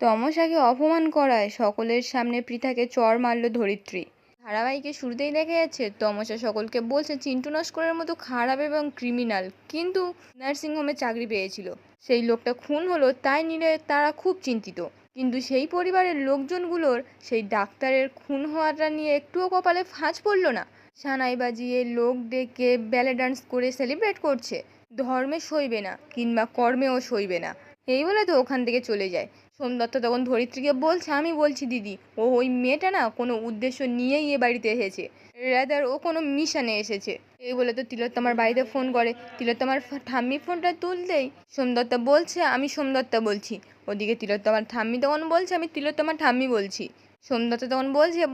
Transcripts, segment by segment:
তমসাকে অপমান করায় সকলের সামনে পৃথাকে চড় মারল ধরিত্রী। ধারাবাহিকে শুরুতেই দেখা যাচ্ছে তমসা সকলকে বলছে চিন্টু নস্করের মতো খারাপ এবং ক্রিমিনাল কিন্তু নার্সিংহোমে চাকরি পেয়েছিল, সেই লোকটা খুন হলো তাই নিয়ে তারা খুব চিন্তিত। কিন্তু সেই পরিবারের লোকজনগুলোর সেই ডাক্তারের খুন হওয়াটা নিয়ে একটুও কপালে ভাঁজ পড়ল না। সানাই বাজিয়ে লোক ডেকে ব্যালে ডান্স করে সেলিব্রেট করছে, ধর্মে সইবে না কিংবা কর্মেও সইবে না, এই বলে তো ওখান থেকে চলে যায়। সোমদত্ত তখন ধরিত্রীকে বলছে, আমি বলছি দিদি, ওই মেয়েটা না কোনো উদ্দেশ্য নিয়েই এ বাড়িতে এসেছে, রাদার ও কোনো মিশনে এসেছে। এই বলে তো তিলোত্তমার বাড়িতে ফোন করে। তিলোত্তমার ঠাম্মি ফোনটা তুলতেই সোমদত্তা বলছে, আমি সোমদত্তা বলছি। ওদিকে তিলোত্তমার ঠাম্মি তখন বলছে, আমি তিলোত্তমার ঠাম্মি বলছি। সোমদত্ত তখন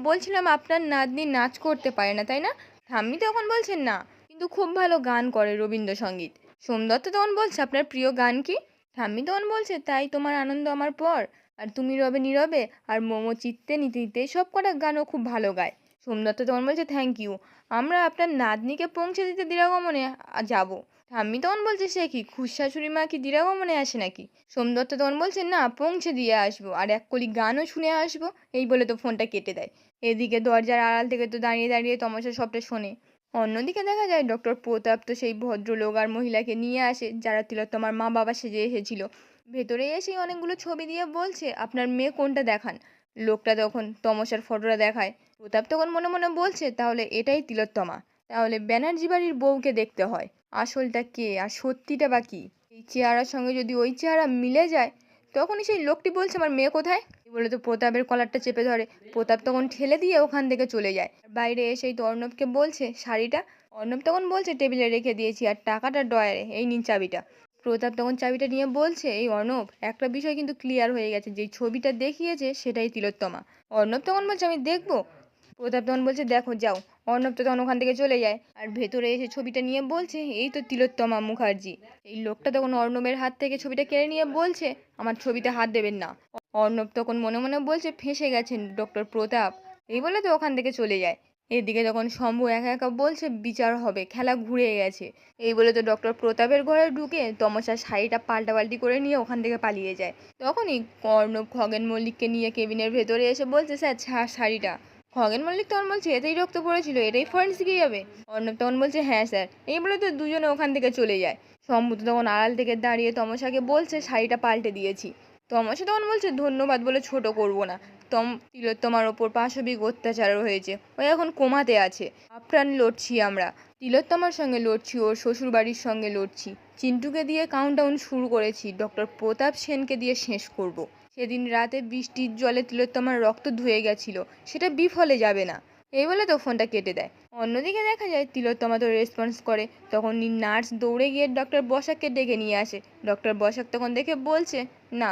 বলছিলাম আপনার নাতনি নাচ করতে পারে না তাই না? ঠাম্মি তখন বলছে না, কিন্তু খুব ভালো গান করে রবীন্দ্রসঙ্গীত। সোমদত্ত তখন বলছে, আপনার প্রিয় গান কি? ঠাম্মি তখন বলছে, তাই তোমার আনন্দ আমার পর, আর তুমি রবে নীরবে, আর মোমো চিত্তে নিতে নিতে, সব কটা গানও খুব ভালো গায়। সোমদত্ত তখন বলছে, থ্যাংক ইউ, আমরা আপনার নাতনিকে পৌঁছে দিতে দিরাগমনে যাব। ঠাম্মি তখন বলছে, সে কি খুশাশুড়ি মা কি দিরাগমনে আসে নাকি? সোমদত্ত তখন বলছে, না পৌঁছে দিয়ে আসবো আর এক কলি গানও শুনে আসবো। এই বলে তো ফোনটা কেটে দেয়। এদিকে দরজার আড়াল থেকে তো দাঁড়িয়ে দাঁড়িয়ে তমাশা সবটা শোনে। অন্যদিকে দেখা যায় ডক্টর প্রতাপ তো সেই ভদ্রলোক আর মহিলাকে নিয়ে আসে যারা তিলোত্তমার মা বাবা সেজে এসেছিল। ভেতরে এসেই অনেকগুলো ছবি দিয়ে বলছে, আপনার মেয়ে কোনটা দেখান। লোকটা তখন তমসার ফটোটা দেখায়। প্রতাপ তখন মনে মনে বলছে, তাহলে এটাই তিলোত্তমা, তাহলে ব্যানার্জি বাড়ির বউকে দেখতে হয়, আসলটা কে আর সত্যিটা বা কি। এই চেহারার সঙ্গে যদি ওই চেহারা মিলে যায়, তখনই সেই লোকটি বলছে, আমার মেয়ে কোথায়? বলে তো প্রতাপের কলারটা চেপে ধরে। প্রতাপ তখন ঠেলে দিয়ে ওখান থেকে চলে যায়। বাইরে এসেই তো অর্ণবকে বলছে, শাড়িটা? অর্ণব তখন বলছে, টেবিলে রেখে দিয়েছি, আর টাকাটা ডয়ারে, এই নিন চাবিটা। প্রতাপ তখন চাবিটা নিয়ে বলছে, এই অর্ণব, একটা বিষয় কিন্তু ক্লিয়ার হয়ে গেছে, যেই ছবিটা দেখিয়েছে সেটাই তিলোত্তমা। অর্ণব তখন বলছে, আমি দেখবো। প্রতাপ তখন বলছে, দেখো যাও। অর্ণব তো তখন ওখান থেকে চলে যায় আর ভেতরে এসে ছবিটা নিয়ে বলছে, এই তো তিলোত্তমা মুখার্জি। এই লোকটা তখন অর্ণবের হাত থেকে ছবিটা কেড়ে নিয়ে বলছে, আমার ছবিতে হাত দেবেন না। অর্ণব তখন মনে মনে বলছে, ফেঁসে গেছেন ডক্টর প্রতাপ। এই বলে তো ওখান থেকে চলে যায়। এদিকে তখন শম্ভু একা একা বলছে, বিচার হবে, খেলা ঘুরে গেছে। এই বলে তো ডক্টর প্রতাপের ঘরে ঢুকে তমসার শাড়িটা পাল্টাপাল্টি করে নিয়ে ওখান থেকে পালিয়ে যায়। তখনই অর্ণব খগেন মল্লিককে নিয়ে কেবিনের ভেতরে এসে বলছে, স্যার শাড়িটা। খগেন মল্লিক তখন বলছে, এতেই রক্ত পড়েছিল, এটাই ফরেন্সিকে যাবে? অর্ণব তখন বলছে, হ্যাঁ স্যার। এই বলে তো দুজনে ওখান থেকে চলে যায়। শম্ভু তো তখন আড়াল থেকে দাঁড়িয়ে তমসাকে বলছে, শাড়িটা পাল্টে দিয়েছি। তমসা তখন বলছে, ধন্যবাদ বলে ছোট করব না, তিলোত্তমার ওপর পাশবিক অত্যাচার হয়েছে, ও এখন কোমাতে আছে, আপ্রাণ লড়ছি আমরা, তিলোত্তমার সঙ্গে লড়ছি, ওর শ্বশুর বাড়ির সঙ্গে লড়ছি, চিন্টুকে দিয়ে কাউন্টডাউন শুরু করেছি, ডক্টর প্রতাপ সেনকে দিয়ে শেষ করব। সেদিন রাতে বৃষ্টির জলে তিলোত্তমার রক্ত ধুয়ে গেছিল, সেটা বিফলে যাবে না। এই বলে তো ফোনটা কেটে দেয়। অন্যদিকে দেখা যায় তিলোত্তমা তো রেসপন্স করে। তখন নার্স দৌড়ে গিয়ে ডক্টর বসাককে ডেকে নিয়ে আসে। ডক্টর বসাক তখন দেখে বলছে, না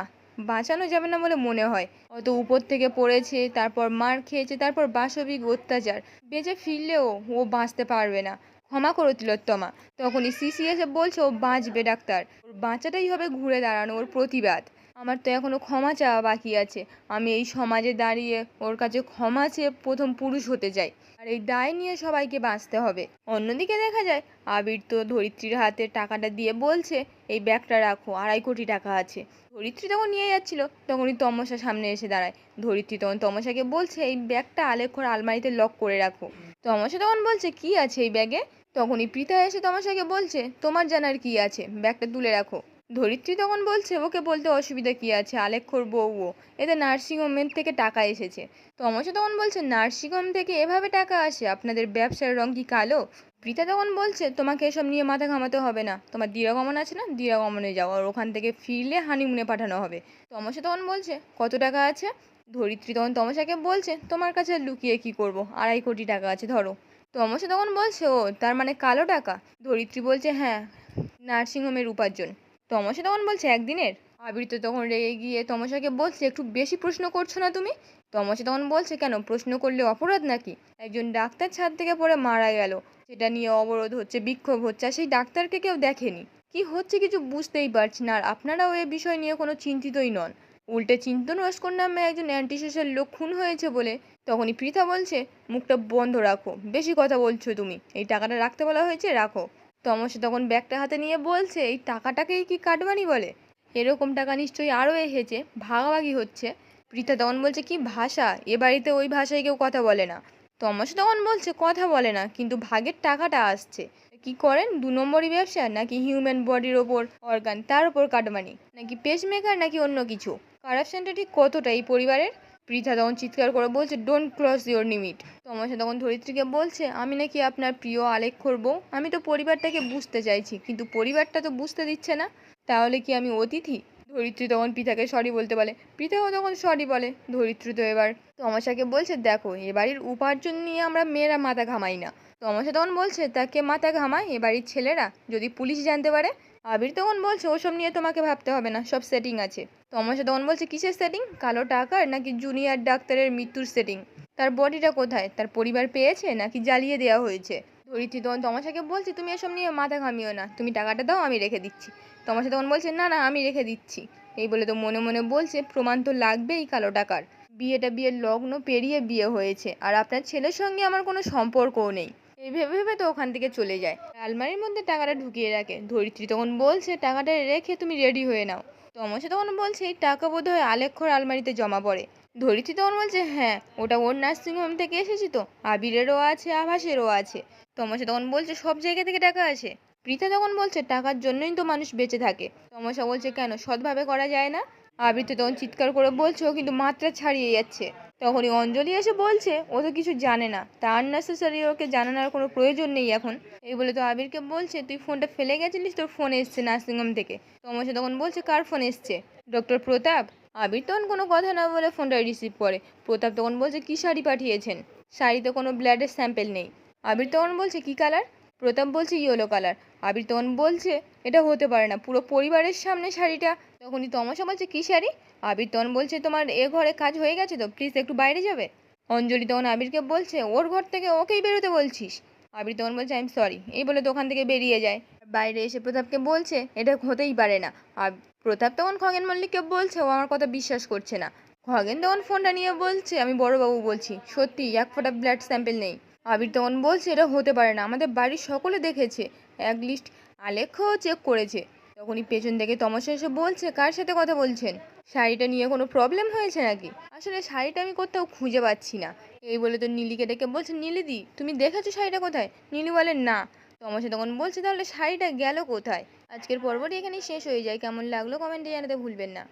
বাঁচানো যাবে না বলে মনে হয়, অত উপর থেকে পড়েছে, তারপর মার খেয়েছে, তারপর বাসবিক অত্যাচার, বেঁচে ফিরলেও ও বাঁচতে পারবে না, ক্ষমা করো তিলোত্তমা। তখনই সিসি এসে বলছে, ও বাঁচবে ডাক্তার, ওর বাঁচাটাই হবে ঘুরে দাঁড়ানো, ওর প্রতিবাদ। আমার তো এখনো ক্ষমা চাওয়া বাকি আছে, আমি এই সমাজে দাঁড়িয়ে ওর কাছে ক্ষমা চেয়ে প্রথম পুরুষ হতে চাই, আর এই দায় নিয়ে সবাইকে বাঁচতে হবে। অন্যদিকে দেখা যায় আবির তো ধরিত্রীর হাতে টাকাটা দিয়ে বলছে, এই ব্যাগটা রাখো, 2.5 কোটি টাকা আছে। ধরিত্রী তখন নিয়ে যাচ্ছিল, তখনই তমসা সামনে এসে দাঁড়ায়। ধরিত্রী তখন তমসাকে বলছে, এই ব্যাগটা আলেখ্যর আলমারিতে লক করে রাখো। তমসা তখন বলছে, কি আছে এই ব্যাগে? তখনই পৃথা এসে তমসাকে বলছে, তোমার জানার কি আছে, ব্যাগটা তুলে রাখো। ধরিত্রী তখন বলছে, ওকে বলতে অসুবিধা কি আছে, আলেখ্যর বউও, এতে নার্সিংহোমের থেকে টাকা এসেছে। তমসা তখন বলছে, নার্সিংহোম থেকে এভাবে টাকা আসে, আপনাদের ব্যবসার রং কি কালো? পৃথা তখন বলছে, তোমাকে এসব নিয়ে মাথা ঘামাতে হবে না, তোমার দিরাগমন আছে না, দিরাগমনে যাও, আর ওখান থেকে ফিরলে হানিমুনে পাঠানো হবে। তমসা তখন বলছে, কত টাকা আছে? ধরিত্রী তখন তমসাকে বলছে, তোমার কাছে লুকিয়ে কি করব, 2.5 কোটি টাকা আছে, ধরো। তমসা তখন বলছে, ও তার মানে কালো টাকা? ধরিত্রী বলছে, হ্যাঁ, নার্সিংহোমের উপার্জন। তমসা তখন বলছে, একদিনের? আবির তো তখন রেগে গিয়ে তমসাকে বলছে, একটু বেশি প্রশ্ন করছো না তুমি? তমসা তখন বলছে, কেন, প্রশ্ন করলে অপরাধ নাকি? একজন ডাক্তার ছাদ থেকে পড়ে মারা গেল, সেটা নিয়ে অবরোধ হচ্ছে, বিক্ষোভ হচ্ছে, আর সেই ডাক্তারকে কেউ দেখেনি, কি হচ্ছে কিছু বুঝতেই পারছি না, আর আপনারাও এ বিষয় নিয়ে কোনো চিন্তিতই নন, উল্টে চিন্তন নস্কর নামে একজন অ্যান্টি সোশ্যাল লোক খুন হয়েছে বলে। তখনই পৃথা বলছে, মুখটা বন্ধ রাখো, বেশি কথা বলছো তুমি, এই টাকাটা রাখতে বলা হয়েছে, রাখো। তমসা তখন ব্যাগটা হাতে নিয়ে বলছে, এই টাকাটাকেই কি কাটমানি বলে? এরকম টাকা নিশ্চয়ই আরও এসেছে, ভাগাভাগি হচ্ছে। পৃথা তখন বলছে কি ভাষা, এ বাড়িতে ওই ভাষায় কেউ কথা বলে না। তমাশা তখন বলছে কথা বলে না, কিন্তু ভাগের টাকাটা আসছে। কি করেন, 2 নম্বরই ব্যবসা, নাকি হিউম্যান বডির ওপর অর্গান তার ওপর কাটমানি, নাকি পেসমেকার, নাকি অন্য কিছু? কারাপশনটা ঠিক কতটা এই পরিবারের? পৃথা তখন চিৎকার করে বলছে ডোন্ট ক্রস ইওর লিমিট। তমাশা তখন ধরিত্রীকে বলছে আমি নাকি আপনার প্রিয় আলেখ্যর বউ, আমি তো পরিবারটাকে বুঝতে চাইছি, কিন্তু পরিবারটা তো বুঝতে দিচ্ছে না। তাহলে কি আমি অতিথি? ধরিত্রী তখন পৃথাকে সরি বলতে বলে, পৃথাও তখন সরি বলে। ধরিত্রী তো এবার তমাশাকে বলছে দেখো, এ বাড়ির উপার্জন নিয়ে আমরা মেয়েরা মাথা ঘামাই না। তমাশা তখন বলছে তাকে মাথা ঘামায় এ বাড়ির ছেলেরা, যদি পুলিশ জানতে পারে? আবির তখন বলছে ওসব নিয়ে তোমাকে ভাবতে হবে না, সব সেটিং আছে। তমাশা তখন বলছে কিসের সেটিং, কালো টাকার নাকি জুনিয়র ডাক্তারের মৃত্যুর সেটিং? তার বডিটা কোথায়, তার পরিবার পেয়েছে নাকি জ্বালিয়ে দেওয়া হয়েছে? ধরিত্রী তখন তমাশাকে বলছে তুমি এসব নিয়ে মাথা ঘামিও না, তুমি টাকাটা দাও, আমি রেখে দিচ্ছি। তমাশা তখন বলছে না না, আমি রেখে দিচ্ছি। এই বলে তো মনে মনে বলছে প্রমাণ তো লাগবেই কালো টাকার। বিয়ের লগ্ন পেরিয়ে বিয়ে হয়েছে, আর আপনার ছেলের সঙ্গে আমার কোনো সম্পর্কও নেই। এই ভেবে ভেবে তো ওখান থেকে চলে যায়, আলমারির মধ্যে টাকাটা ঢুকিয়ে রাখে। ধরিত্রী তখন বলছে টাকাটা রেখে তুমি রেডি হয়ে নাও। তমাশা তখন বলছে এই টাকা বোধহয় আলেখ্যর আলমারিতে জমা পড়ে। ধরিত্রী তখন বলছে হ্যাঁ, ওটা ওর নার্সিংহোম থেকে এসেছি তো, আবিরেরও আছে আভাসেরও আছে। তমাশা তখন বলছে সব জায়গা থেকে টাকা আছে? পৃথা তখন বলছে টাকার জন্যই তো মানুষ বেঁচে থাকে। তমাশা বলছে কেন, সৎভাবে করা যায় না? আবির তো তখন চিৎকার করে বলছে ও কিন্তু মাত্রা ছাড়িয়ে যাচ্ছে। তখনই অঞ্জলি এসে বলছে ও তো কিছু জানে না, তার নেসেসারি ওকে জানানোর কোনো প্রয়োজন নেই এখন। এই বলে তো আবিরকে বলছে তুই ফোনটা ফেলে গেছিলিস, তোর ফোন এসছে নার্সিংহোম থেকে। তমাশা তখন বলছে কার ফোন এসছে? ডক্টর প্রতাপ। আবির তখন কোনো কথা না বলে ফোনটা রিসিভ করে। প্রতাপ তখন বলছে কী শাড়ি পাঠিয়েছেন? শাড়িতে কোনো ব্লাডের স্যাম্পেল নেই। আবির তখন বলছে কী কালার? প্রতাপ বলছে ইয়েলো কালার। আবির তখন বলছে এটা হতে পারে না, পুরো পরিবারের সামনে শাড়িটা। তখনই তমাশা বলছে কী শাড়ি? আবির তখন বলছে তোমার এ ঘরে কাজ হয়ে গেছে তো, প্লিজ একটু বাইরে যাবে? অঞ্জলি তখন আবিরকে বলছে ওর ঘর থেকে ওকেই বেরোতে বলছিস? আবির তখন বলছে আই এম সরি, এই বলে দোকান থেকে বেরিয়ে যায়। বাইরে এসে প্রতাপকে বলছে এটা হতেই পারে না। আর প্রতাপ তখন খগেন মল্লিককে বলছে ও আমার কথা বিশ্বাস করছে না। খগেন তখন ফোনটা নিয়ে বলছে আমি বড়বাবু বলছি, সত্যি এক ফোঁটা ব্লাড স্যাম্পেল নেই। আবির তখন বলছে এটা হতে পারে না, আমাদের বাড়ির সকলে দেখেছে, এক লিস্ট আলেখ্যও চেক করেছে। তখনই পেছন থেকে তমাশা এসে বলছে কার সাথে কথা বলছেন? শাড়িটা নিয়ে কোনো প্রবলেম হয়েছে নাকি? আসলে শাড়িটা আমি কোথাও খুঁজে পাচ্ছি না। এই বলে তো নীলিকে ডেকে বলছে নীলিদি তুমি দেখেছো শাড়িটা কোথায়? নীলি বলে না। তমাশা তখন বলছে তাহলে শাড়িটা গেল কোথায়? আজকের পর্বটি এখানেই শেষ হয়ে যায়। কেমন লাগলো কমেন্টে জানাতে ভুলবেন না।